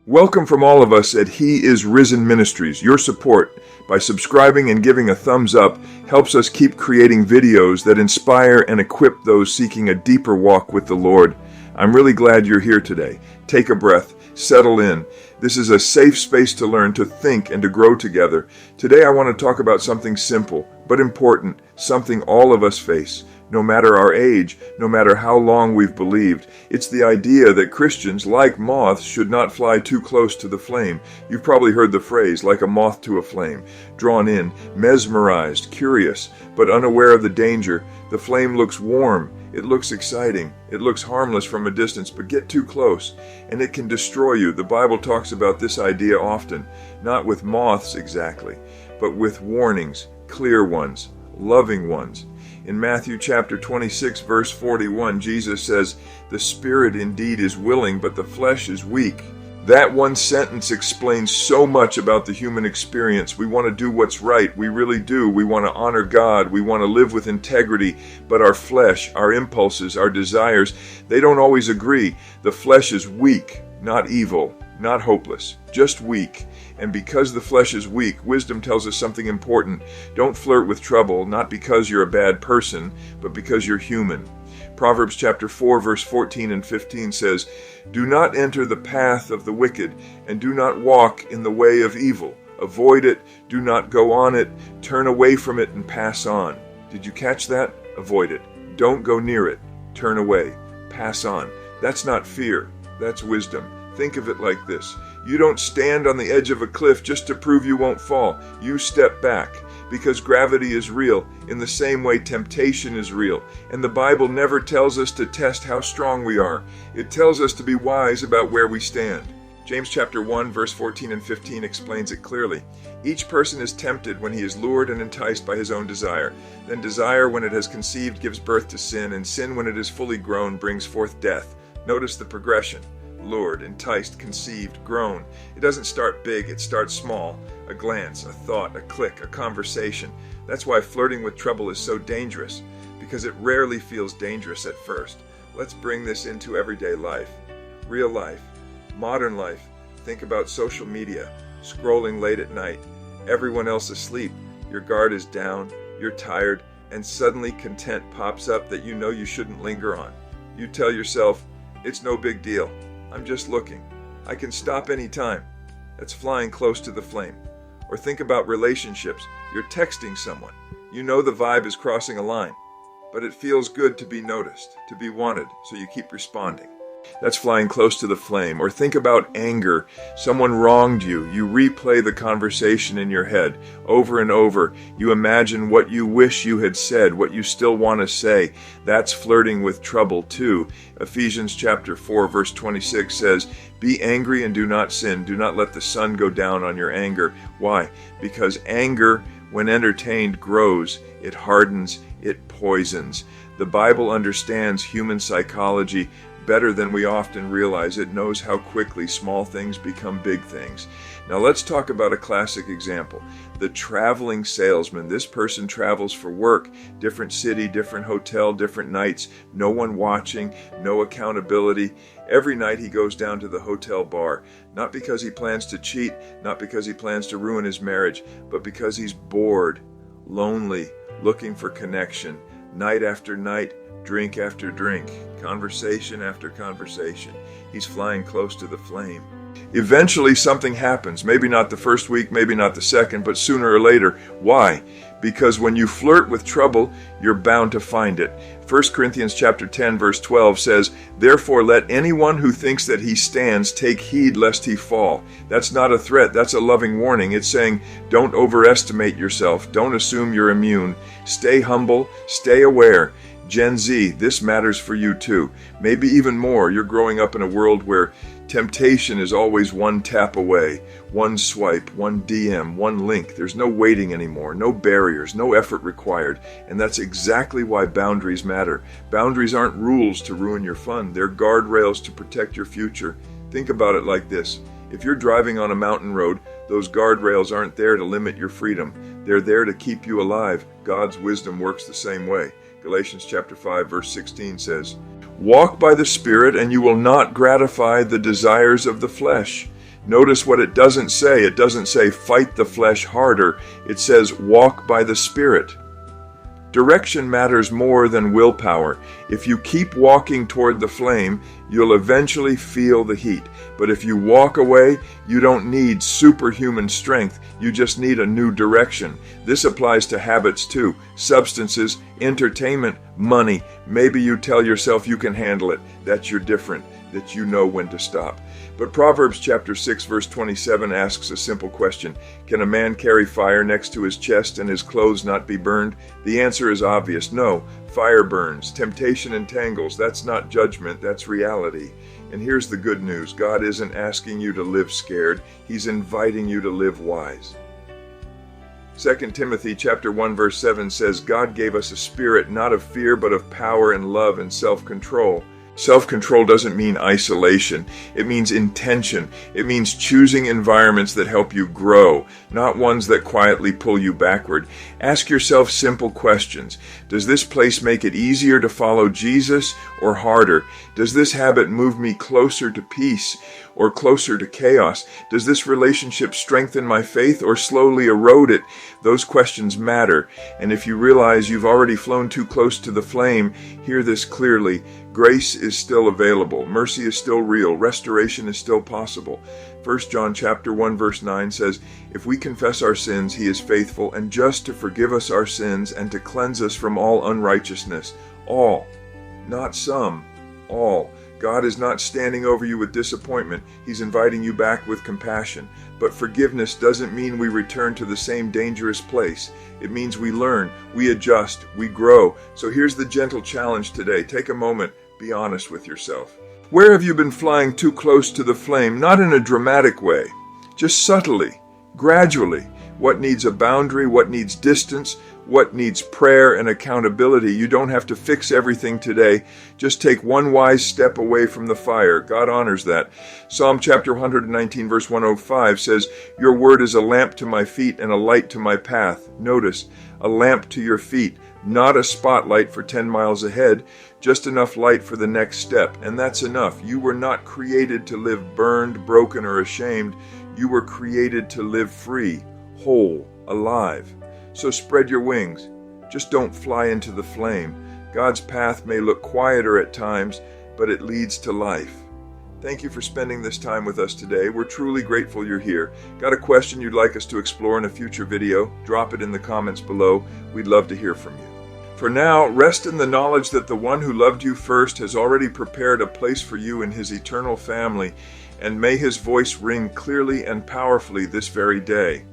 Welcome from all of us at He is Risen Ministries. Your support by subscribing and giving a thumbs up helps us keep creating videos that inspire and equip those seeking a deeper walk with the Lord. I'm really glad you're here today. Take a breath, settle in. This is a safe space to learn, to think, and to grow together. Today I want to talk about something simple but important, something all of us face. No matter our age, no matter how long we've believed. It's the idea that Christians, like moths, should not fly too close to the flame. You've probably heard the phrase, like a moth to a flame. Drawn in, mesmerized, curious, but unaware of the danger. The flame looks warm, it looks exciting, it looks harmless from a distance, but get too close, and it can destroy you. The Bible talks about this idea often, not with moths exactly, but with warnings, clear ones, loving ones. In Matthew chapter 26, verse 41, Jesus says, "The spirit indeed is willing, but the flesh is weak." That one sentence explains so much about the human experience. We want to do what's right. We really do. We want to honor God. We want to live with integrity. But our flesh, our impulses, our desires, they don't always agree. The flesh is weak, not evil, not hopeless, just weak. And because the flesh is weak, wisdom tells us something important. Don't flirt with trouble, not because you're a bad person, but because you're human. Proverbs chapter 4, verse 14 and 15 says, "Do not enter the path of the wicked, and do not walk in the way of evil. Avoid it, do not go on it, turn away from it and pass on." Did you catch that? Avoid it. Don't go near it. Turn away. Pass on. That's not fear. That's wisdom. Think of it like this. You don't stand on the edge of a cliff just to prove you won't fall. You step back because gravity is real. In the same way, temptation is real. And the Bible never tells us to test how strong we are. It tells us to be wise about where we stand. James chapter 1, verse 14 and 15 explains it clearly. Each person is tempted when he is lured and enticed by his own desire. Then desire, when it has conceived, gives birth to sin, and sin, when it is fully grown, brings forth death. Notice the progression. Lured, enticed, conceived, grown. It doesn't start big, it starts small. A glance, a thought, a click, a conversation. That's why flirting with trouble is so dangerous, because it rarely feels dangerous at first. Let's bring this into everyday life. Real life, modern life. Think about social media, scrolling late at night. Everyone else asleep. Your guard is down, you're tired, and suddenly content pops up that you know you shouldn't linger on. You tell yourself, "It's no big deal. I'm just looking. I can stop any time." That's flying close to the flame. Or think about relationships. You're texting someone. You know the vibe is crossing a line, but it feels good to be noticed, to be wanted, so you keep responding. That's flying close to the flame. Or think about anger. Someone wronged you. You replay the conversation in your head over and over. You imagine what you wish you had said, what you still want to say. That's flirting with trouble too. Ephesians chapter 4, verse 26 says, "Be angry and do not sin. Do not let the sun go down on your anger." Why? Because anger, when entertained, grows. It hardens. It poisons. The Bible understands human psychology better than we often realize. It knows how quickly small things become big things. Now let's talk about a classic example. The traveling salesman. This person travels for work, different city, different hotel, different nights, no one watching, no accountability. Every night he goes down to the hotel bar, not because he plans to cheat, not because he plans to ruin his marriage, but because he's bored, lonely, looking for connection. Night after night, drink after drink, conversation after conversation. He's flying close to the flame. Eventually something happens. Maybe not the first week, maybe not the second, but sooner or later. Why? Because when you flirt with trouble, you're bound to find it. 1 Corinthians chapter 10, verse 12 says, "Therefore let anyone who thinks that he stands take heed lest he fall." That's not a threat, that's a loving warning. It's saying, don't overestimate yourself. Don't assume you're immune. Stay humble, stay aware. Gen Z, this matters for you too. Maybe even more. You're growing up in a world where temptation is always one tap away, one swipe, one DM, one link. There's no waiting anymore, no barriers, no effort required. And that's exactly why boundaries matter. Boundaries aren't rules to ruin your fun. They're guardrails to protect your future. Think about it like this. If you're driving on a mountain road, those guardrails aren't there to limit your freedom. They're there to keep you alive. God's wisdom works the same way. Galatians chapter 5, verse 16 says, "Walk by the Spirit, and you will not gratify the desires of the flesh." Notice what it doesn't say. It doesn't say fight the flesh harder. It says walk by the Spirit. Direction matters more than willpower. If you keep walking toward the flame, you'll eventually feel the heat. But if you walk away, you don't need superhuman strength. You just need a new direction. This applies to habits too. Substances, entertainment, money. Maybe you tell yourself you can handle it. That you're different, that you know when to stop. But Proverbs chapter 6 verse 27 asks a simple question. Can a man carry fire next to his chest and his clothes not be burned? The answer is obvious. No, fire burns. Temptation entangles. That's not judgment, that's reality. And here's the good news. God isn't asking you to live scared. He's inviting you to live wise. 2 Timothy chapter 1 verse 7 says, God gave us a spirit not of fear but of power and love and self-control. Self-control doesn't mean isolation. It means intention. It means choosing environments that help you grow, not ones that quietly pull you backward. Ask yourself simple questions. Does this place make it easier to follow Jesus or harder? Does this habit move me closer to peace or closer to chaos? Does this relationship strengthen my faith or slowly erode it? Those questions matter. And if you realize you've already flown too close to the flame, hear this clearly. Grace is still available. Mercy is still real. Restoration is still possible. 1 John chapter 1 verse 9 says, if we confess our sins, he is faithful and just to forgive us our sins and to cleanse us from all unrighteousness. All, not some, all. God is not standing over you with disappointment. He's inviting you back with compassion. But forgiveness doesn't mean we return to the same dangerous place. It means we learn, we adjust, we grow. So here's the gentle challenge today. Take a moment, be honest with yourself. Where have you been flying too close to the flame? Not in a dramatic way, just subtly, gradually. What needs a boundary? What needs distance? What needs prayer and accountability? You don't have to fix everything today. Just take one wise step away from the fire. God honors that. Psalm chapter 119 verse 105 says, your word is a lamp to my feet and a light to my path. Notice, a lamp to your feet, not a spotlight for 10 miles ahead, just enough light for the next step. And that's enough. You were not created to live burned, broken, or ashamed. You were created to live free, whole, alive. So spread your wings. Just don't fly into the flame. God's path may look quieter at times, but it leads to life. Thank you for spending this time with us today. We're truly grateful you're here. Got a question you'd like us to explore in a future video? Drop it in the comments below. We'd love to hear from you. For now, rest in the knowledge that the one who loved you first has already prepared a place for you in his eternal family, and may his voice ring clearly and powerfully this very day.